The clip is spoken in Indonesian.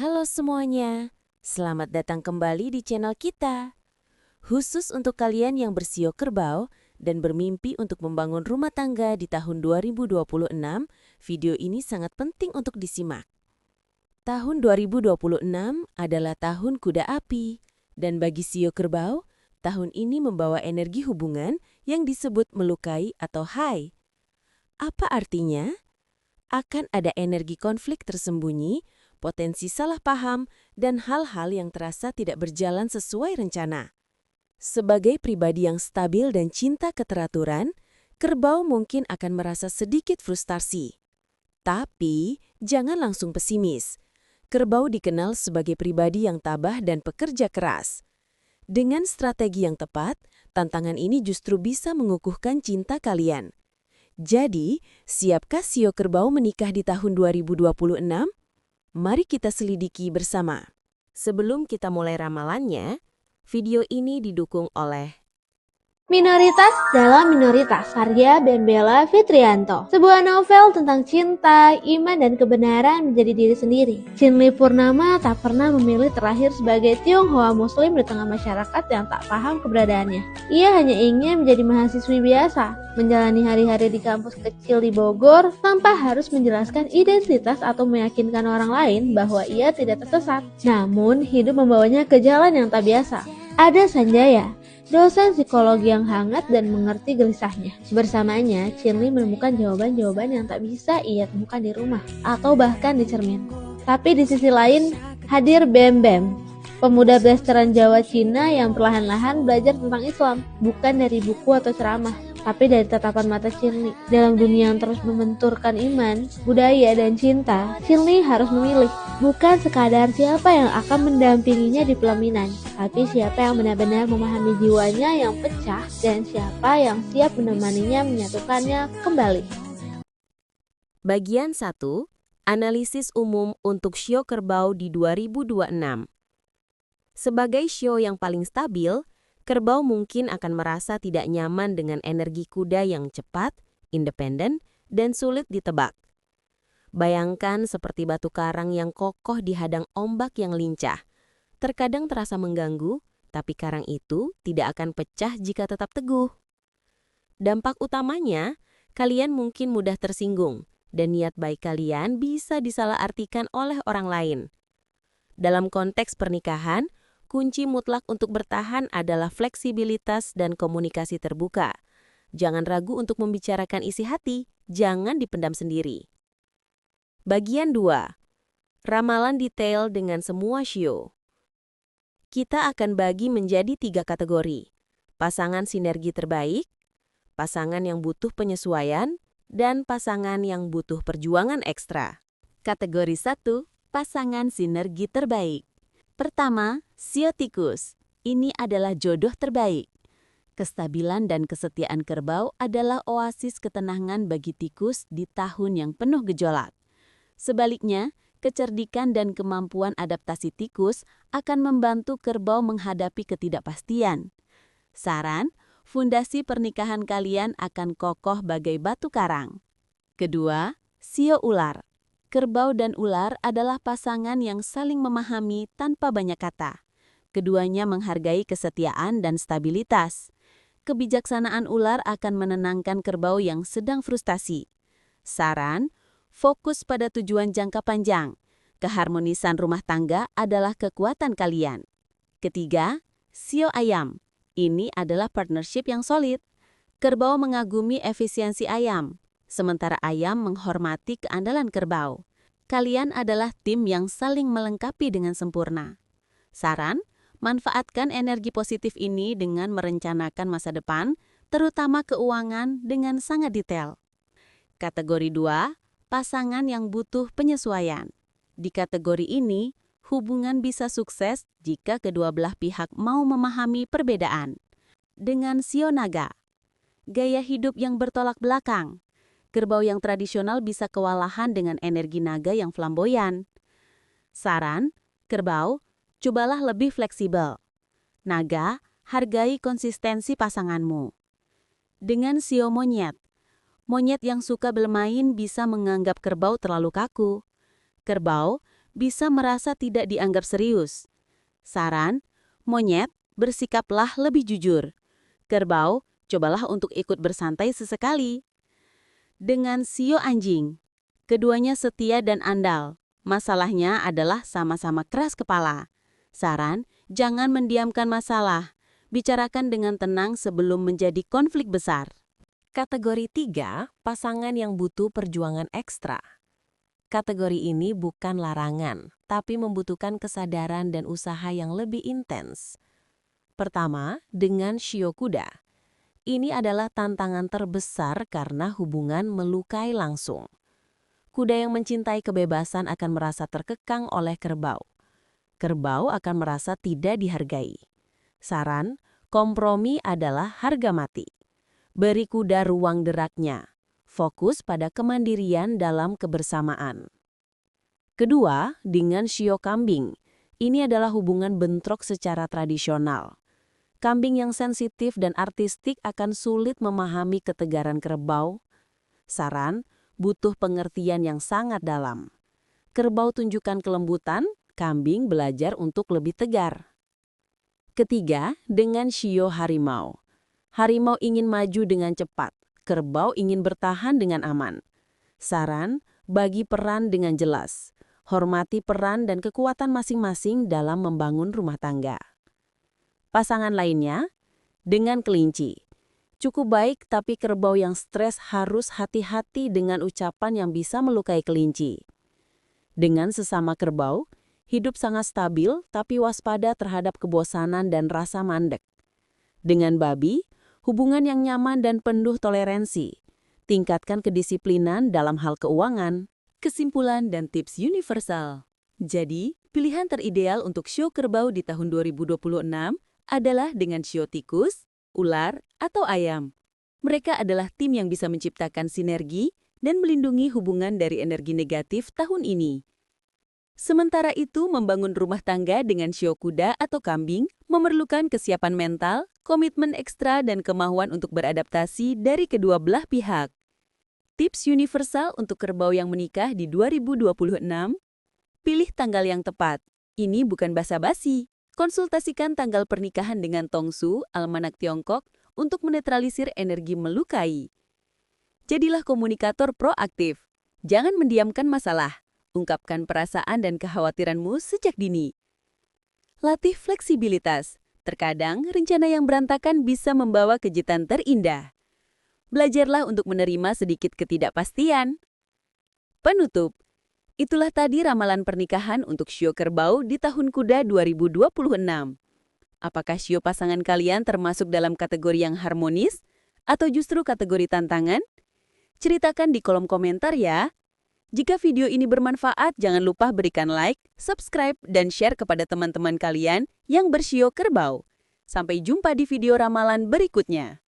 Halo semuanya, selamat datang kembali di channel kita. Khusus untuk kalian yang bersio kerbau dan bermimpi untuk membangun rumah tangga di tahun 2026, video ini sangat penting untuk disimak. Tahun 2026 adalah tahun kuda api, dan bagi sio kerbau, tahun ini membawa energi hubungan yang disebut melukai atau high. Apa artinya? Akan ada energi konflik tersembunyi, potensi salah paham, dan hal-hal yang terasa tidak berjalan sesuai rencana. Sebagai pribadi yang stabil dan cinta keteraturan, kerbau mungkin akan merasa sedikit frustasi. Tapi, jangan langsung pesimis. Kerbau dikenal sebagai pribadi yang tabah dan pekerja keras. Dengan strategi yang tepat, tantangan ini justru bisa mengukuhkan cinta kalian. Jadi, siapkah sio kerbau menikah di tahun 2026? Mari kita selidiki bersama. Sebelum kita mulai ramalannya, video ini didukung oleh Minoritas dalam Minoritas, karya Ben Bella Fitrianto. Sebuah novel tentang cinta, iman, dan kebenaran menjadi diri sendiri. Chinli Purnama tak pernah memilih terlahir sebagai Tionghoa Muslim di tengah masyarakat yang tak paham keberadaannya. Ia hanya ingin menjadi mahasiswi biasa, menjalani hari-hari di kampus kecil di Bogor tanpa harus menjelaskan identitas atau meyakinkan orang lain bahwa ia tidak tersesat. Namun, hidup membawanya ke jalan yang tak biasa. Ada Sanjaya, dosen psikologi yang hangat dan mengerti gelisahnya. Bersamanya, Chinli menemukan jawaban-jawaban yang tak bisa ia temukan di rumah atau bahkan di cermin. Tapi di sisi lain, hadir Bem Bem, pemuda blasteran Jawa Cina yang perlahan-lahan belajar tentang Islam, bukan dari buku atau ceramah, tapi dari tatapan mata Chinli. Dalam dunia yang terus membenturkan iman, budaya, dan cinta, Chinli harus memilih. Bukan sekadar siapa yang akan mendampinginya di pelaminan, tapi siapa yang benar-benar memahami jiwanya yang pecah dan siapa yang siap menemaninya menyatukannya kembali. Bagian 1, Analisis Umum untuk Sio Kerbau di 2026. Sebagai sio yang paling stabil, kerbau mungkin akan merasa tidak nyaman dengan energi kuda yang cepat, independen, dan sulit ditebak. Bayangkan seperti batu karang yang kokoh dihadang ombak yang lincah. Terkadang terasa mengganggu, tapi karang itu tidak akan pecah jika tetap teguh. Dampak utamanya, kalian mungkin mudah tersinggung, dan niat baik kalian bisa disalahartikan oleh orang lain. Dalam konteks pernikahan, kunci mutlak untuk bertahan adalah fleksibilitas dan komunikasi terbuka. Jangan ragu untuk membicarakan isi hati, jangan dipendam sendiri. Bagian 2. Ramalan detail dengan semua sio. Kita akan bagi menjadi 3 kategori. Pasangan sinergi terbaik, pasangan yang butuh penyesuaian, dan pasangan yang butuh perjuangan ekstra. Kategori 1, pasangan sinergi terbaik. Pertama, sio tikus. Ini adalah jodoh terbaik. Kestabilan dan kesetiaan kerbau adalah oasis ketenangan bagi tikus di tahun yang penuh gejolak. Sebaliknya, kecerdikan dan kemampuan adaptasi tikus akan membantu kerbau menghadapi ketidakpastian. Saran, fondasi pernikahan kalian akan kokoh bagai batu karang. Kedua, sio ular. Kerbau dan ular adalah pasangan yang saling memahami tanpa banyak kata. Keduanya menghargai kesetiaan dan stabilitas. Kebijaksanaan ular akan menenangkan kerbau yang sedang frustasi. Saran, fokus pada tujuan jangka panjang. Keharmonisan rumah tangga adalah kekuatan kalian. Ketiga, sio ayam. Ini adalah partnership yang solid. Kerbau mengagumi efisiensi ayam, sementara ayam menghormati keandalan kerbau. Kalian adalah tim yang saling melengkapi dengan sempurna. Saran, manfaatkan energi positif ini dengan merencanakan masa depan, terutama keuangan dengan sangat detail. Kategori 2, pasangan yang butuh penyesuaian. Di kategori ini, hubungan bisa sukses jika kedua belah pihak mau memahami perbedaan. Dengan sio naga, gaya hidup yang bertolak belakang. Kerbau yang tradisional bisa kewalahan dengan energi naga yang flamboyan. Saran, kerbau, cobalah lebih fleksibel. Naga, hargai konsistensi pasanganmu. Dengan sio monyet, monyet yang suka bermain bisa menganggap kerbau terlalu kaku. Kerbau, bisa merasa tidak dianggap serius. Saran, monyet, bersikaplah lebih jujur. Kerbau, cobalah untuk ikut bersantai sesekali. Dengan sio anjing, keduanya setia dan andal. Masalahnya adalah sama-sama keras kepala. Saran, jangan mendiamkan masalah. Bicarakan dengan tenang sebelum menjadi konflik besar. Kategori 3, pasangan yang butuh perjuangan ekstra. Kategori ini bukan larangan, tapi membutuhkan kesadaran dan usaha yang lebih intens. Pertama, dengan shio kuda. Ini adalah tantangan terbesar karena hubungan melukai langsung. Kuda yang mencintai kebebasan akan merasa terkekang oleh kerbau. Kerbau akan merasa tidak dihargai. Saran, kompromi adalah harga mati. Beri kuda ruang geraknya. Fokus pada kemandirian dalam kebersamaan. Kedua, dengan shio kambing. Ini adalah hubungan bentrok secara tradisional. Kambing yang sensitif dan artistik akan sulit memahami ketegaran kerbau. Saran, butuh pengertian yang sangat dalam. Kerbau tunjukkan kelembutan, kambing belajar untuk lebih tegar. Ketiga, dengan shio harimau. Harimau ingin maju dengan cepat. Kerbau ingin bertahan dengan aman. Saran, bagi peran dengan jelas. Hormati peran dan kekuatan masing-masing dalam membangun rumah tangga. Pasangan lainnya, dengan kelinci. Cukup baik, tapi kerbau yang stres harus hati-hati dengan ucapan yang bisa melukai kelinci. Dengan sesama kerbau, hidup sangat stabil tapi waspada terhadap kebosanan dan rasa mandek. Dengan babi, hubungan yang nyaman dan penuh toleransi. Tingkatkan kedisiplinan dalam hal keuangan. Kesimpulan dan tips universal. Jadi, pilihan terideal untuk shio kerbau di tahun 2026 adalah dengan shio tikus, ular, atau ayam. Mereka adalah tim yang bisa menciptakan sinergi dan melindungi hubungan dari energi negatif tahun ini. Sementara itu, membangun rumah tangga dengan shio kuda atau kambing memerlukan kesiapan mental, komitmen ekstra, dan kemauan untuk beradaptasi dari kedua belah pihak. Tips universal untuk kerbau yang menikah di 2026, pilih tanggal yang tepat. Ini bukan basa-basi. Konsultasikan tanggal pernikahan dengan Tongsu, Almanak Tiongkok, untuk menetralisir energi melukai. Jadilah komunikator proaktif. Jangan mendiamkan masalah. Ungkapkan perasaan dan kekhawatiranmu sejak dini. Latih fleksibilitas. Terkadang, rencana yang berantakan bisa membawa kejutan terindah. Belajarlah untuk menerima sedikit ketidakpastian. Penutup. Itulah tadi ramalan pernikahan untuk shio kerbau di tahun kuda 2026. Apakah shio pasangan kalian termasuk dalam kategori yang harmonis atau justru kategori tantangan? Ceritakan di kolom komentar ya. Jika video ini bermanfaat, jangan lupa berikan like, subscribe, dan share kepada teman-teman kalian yang bershio kerbau. Sampai jumpa di video ramalan berikutnya.